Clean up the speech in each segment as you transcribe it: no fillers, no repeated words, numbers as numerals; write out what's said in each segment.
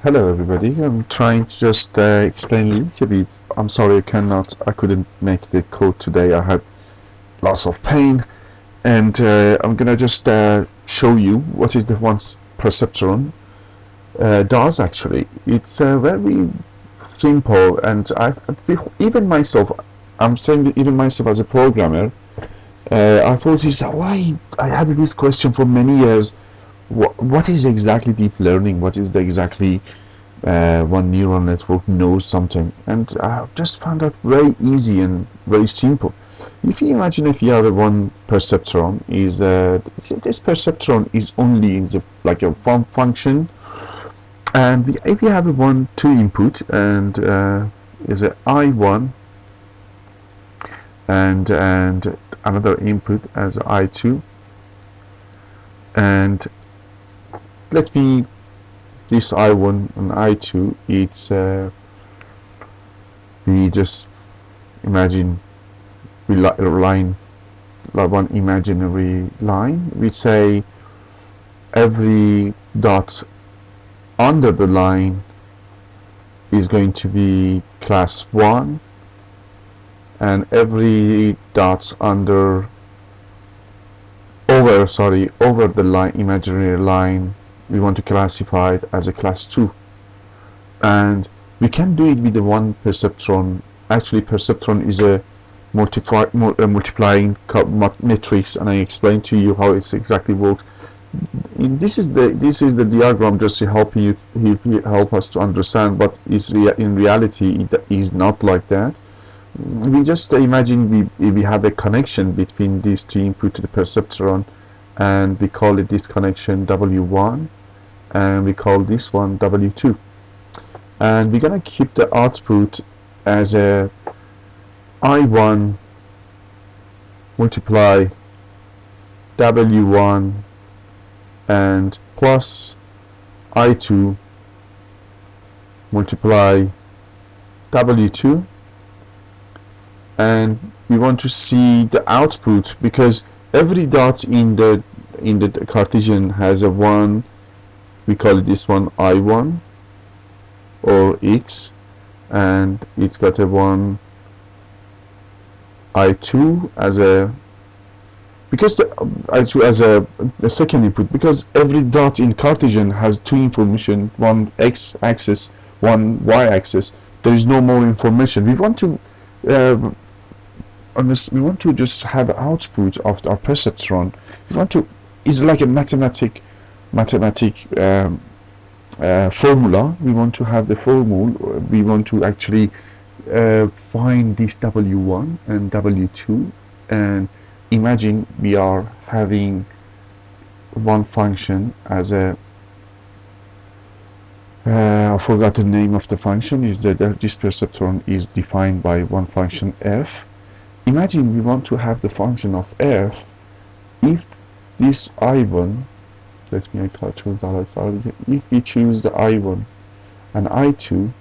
Hello everybody, I'm trying to just explain a little bit. I'm sorry I couldn't make the code today. I had lots of pain, and I'm gonna just show you what is the once Perceptron does actually. It's very simple, and even myself, I'm saying that even myself as a programmer, I thought is why I had this question for many years. What is exactly deep learning? What is the exactly one neural network knows something, and I just found that very easy and very simple. If you imagine if you have a one perceptron, this perceptron is only like a function, and if you have a one two input and is a I1 and another input as I2, and let me this I1 and I2, it's we just imagine we line like one imaginary line. We say every dot under the line is going to be class 1, and every dot over the line, imaginary line, we want to classify it as a class 2. And we can do it with the one perceptron. Actually, perceptron is a multiplying matrix, and I explained to you how it exactly works. This is the diagram just to help us to understand, but in reality it is not like that. We just imagine we have a connection between these two input to the perceptron, and we call it this connection W1, and we call this one W2, and we're gonna keep the output as a I1 multiply W1 and plus I2 multiply W2, and we want to see the output because every dot in the Cartesian has a 1. We call it this one I1 or X, and it's got a 1 I2 as a, because the I2 as the second input, because every dot in Cartesian has two information, one X axis, one Y axis. There is no more information. We want to just have output of our perceptron. We want to, is like a mathematic formula. We want to have the formula. We want to actually find this W1 and W2, and imagine we are having one function as a I forgot the name of the function. Is that this perceptron is defined by one function f. Imagine we want to have the function of f if this I1, let me choose the, if we choose the I1 and I2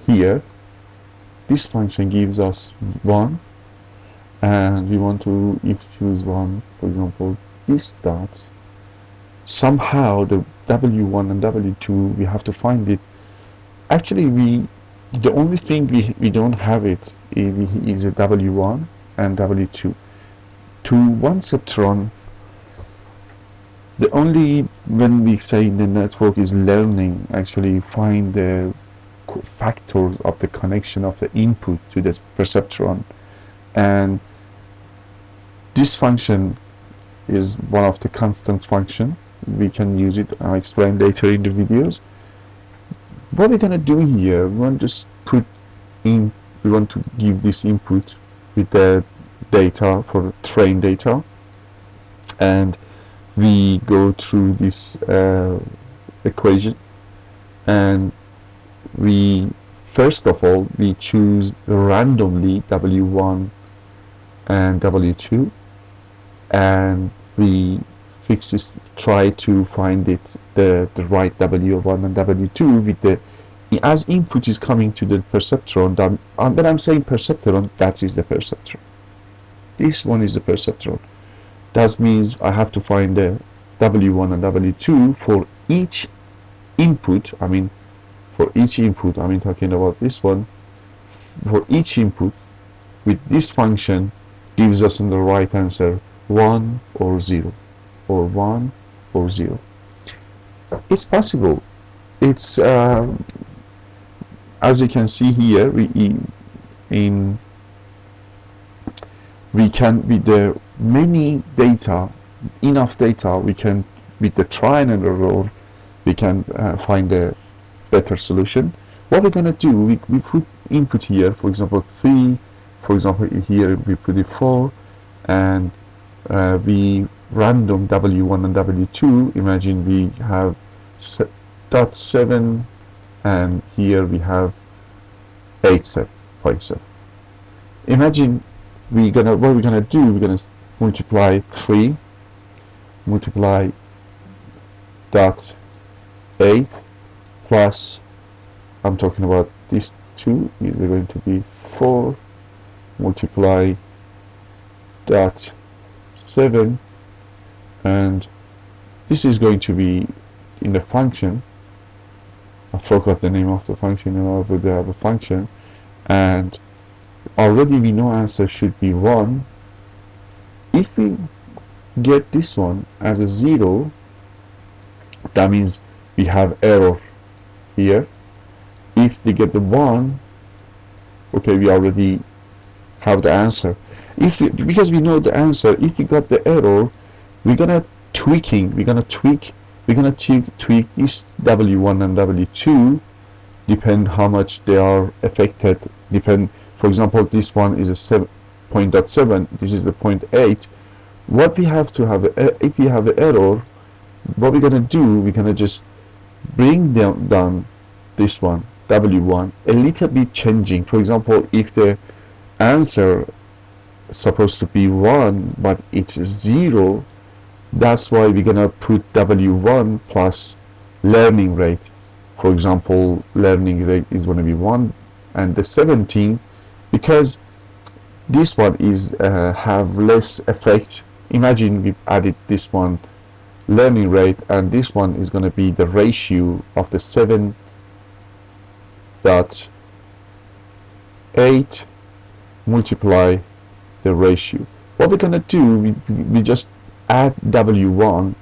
here, this function gives us 1, and we want to, if choose 1, for example, this dot, somehow the W1 and W2, we have to find it. Actually, the only thing we don't have it is a W1 and W2. To one perceptron, the only, when we say the network is learning, actually find the factors of the connection of the input to the perceptron, and this function is one of the constant function. We can use it. I'll explain later in the videos. What we're gonna do here, we want to just put in, we want to give this input with the data for train data, and we go through this equation, and we first of all we choose randomly W1 and W2, and we try to find it the right W1 and W2 with the, as input is coming to the perceptron. When I'm saying perceptron, that is the perceptron. This one is the perceptron. That means I have to find the W1 and W2 for each input, I mean for each input, I mean talking about this one, for each input with this function gives us in the right answer 1 or 0, or 1 or 0. It's possible. It's as you can see here, we can, with the many data, enough data, we can, with the trial and error, we can find a better solution. What we're gonna do, we put input here, for example 3, for example here we put it 4, and we random W1 and W2. Imagine we have dot 7, and here we have 8.7. Imagine what we're gonna do, we're gonna multiply 3 multiply dot 8 plus, I'm talking about these two, is going to be 4 multiply dot 7, and this is going to be in the function. I forgot the name of the function, over there have a function, and already we know answer should be 1. If we get this one as a 0, that means we have error here. If they get the 1, okay, we already have the answer. Because we know the answer, if we got the error, we're gonna tweak this W1 and W2, depend how much they are affected. For example, this one is a 0.7, this is the 0.8. What we have to have, if we have an error, what we're gonna do, we're gonna just bring down this one, W1, a little bit changing. For example, if the answer is supposed to be 1 but it's 0, that's why we're gonna put W1 plus learning rate. For example, learning rate is going to be 1, and the 17, because this one is have less effect. Imagine we added this one learning rate, and this one is going to be the ratio of the 7.8 multiply the ratio. What we're going to do, we just add W1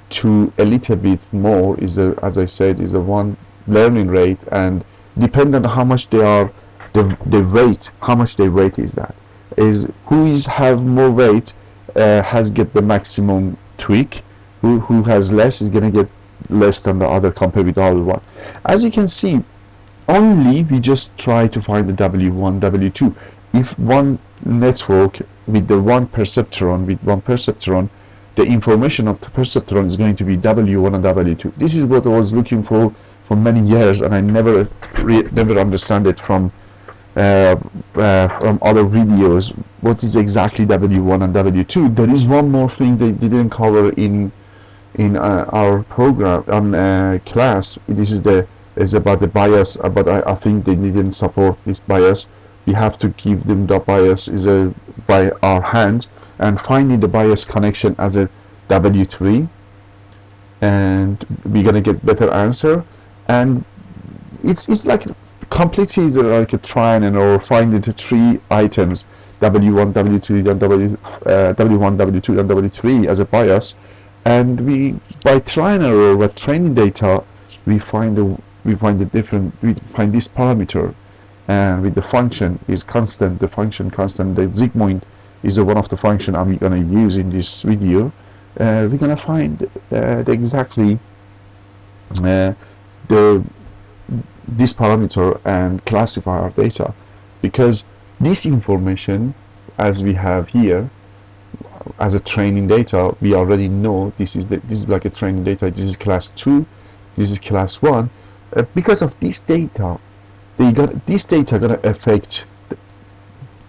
to a little bit more, is as I said, is a 1 learning rate, and depend on how much they are, the weight, how much their weight is, that is who have more weight has get the maximum tweak, who has less is gonna get less than the other compared with the other one. As you can see, only we just try to find the W1, W2. If one network with one perceptron, the information of the perceptron is going to be W1 and W2. This is what I was looking for many years, and I never understand it from other videos. What is exactly W1 and W2? There is one more thing they didn't cover in our program on class. This is about the bias, but I think they didn't support this bias. We have to give them the bias by our hand, and finding the bias connection as a W3, and we're gonna get better answer. And it's like completely like a trial and error, finding the 3 items, W1, W2, and W1, W2, and W3 as a bias, and we, by trial and error, by training data, we find this parameter, and with the function is constant, the function constant, the sigmoid is one of the function I'm gonna use in this video. We're gonna find exactly this parameter and classify our data, because this information, as we have here as a training data, we already know this is like a training data. This is class 2, this is class 1. Because of this data, this data gonna affect,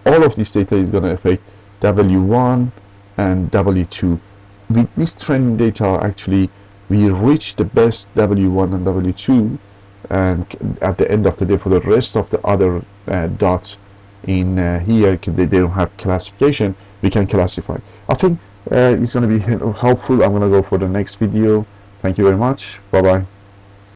all of this data is gonna affect W1 and W2. With this training data, actually we reach the best W1 and W2, and at the end of the day, for the rest of the other dots in here, they don't have classification, we can classify. I think it's going to be helpful. I'm going to go for the next video. Thank you very much. Bye bye.